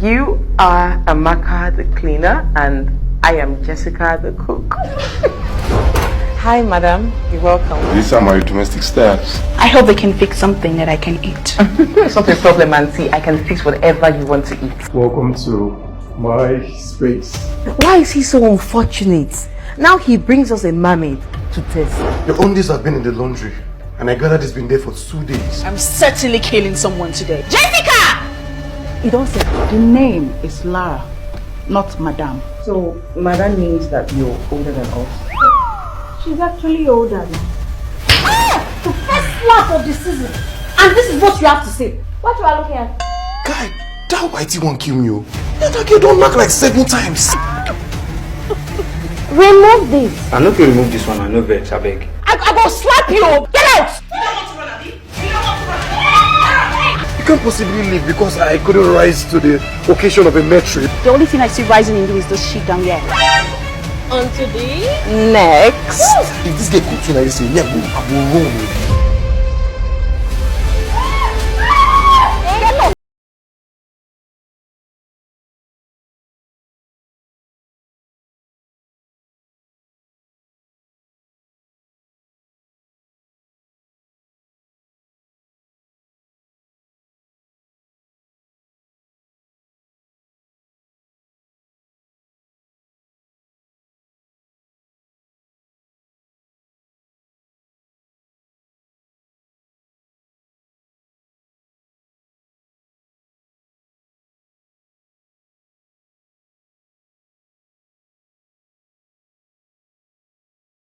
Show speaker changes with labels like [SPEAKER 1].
[SPEAKER 1] You are Amaka, the cleaner, and I am Jessica, the cook. Hi, madam. You're welcome.
[SPEAKER 2] These are my domestic staffs.
[SPEAKER 3] I hope they can fix something that I can eat.
[SPEAKER 1] It's not a problem, auntie. I can fix whatever you want to eat.
[SPEAKER 2] Welcome to my space.
[SPEAKER 4] Why is he so unfortunate? Now he brings us a mermaid to test.
[SPEAKER 2] Your undies have been in the laundry, and I gathered it's been there for 2 days.
[SPEAKER 3] I'm certainly killing someone today. Jessica!
[SPEAKER 4] You don't say.
[SPEAKER 5] The name is Lara, not Madame.
[SPEAKER 4] So, madam means that you're older than us.
[SPEAKER 5] She's actually older now. The first slap of the season. And this is what you have to say. What you are looking at?
[SPEAKER 2] Guy, that whitey won't kill me. That girl don't knock like 7 times.
[SPEAKER 5] Remove this.
[SPEAKER 6] I know if you remove this one, I know vex, I beg.
[SPEAKER 5] I go slap you. Get out!
[SPEAKER 2] You can't possibly leave because I couldn't rise to the occasion of a med trip.
[SPEAKER 3] The only thing I see rising in you is this shit down here.
[SPEAKER 5] On today?
[SPEAKER 1] Next.
[SPEAKER 2] If this girl continues, I will run.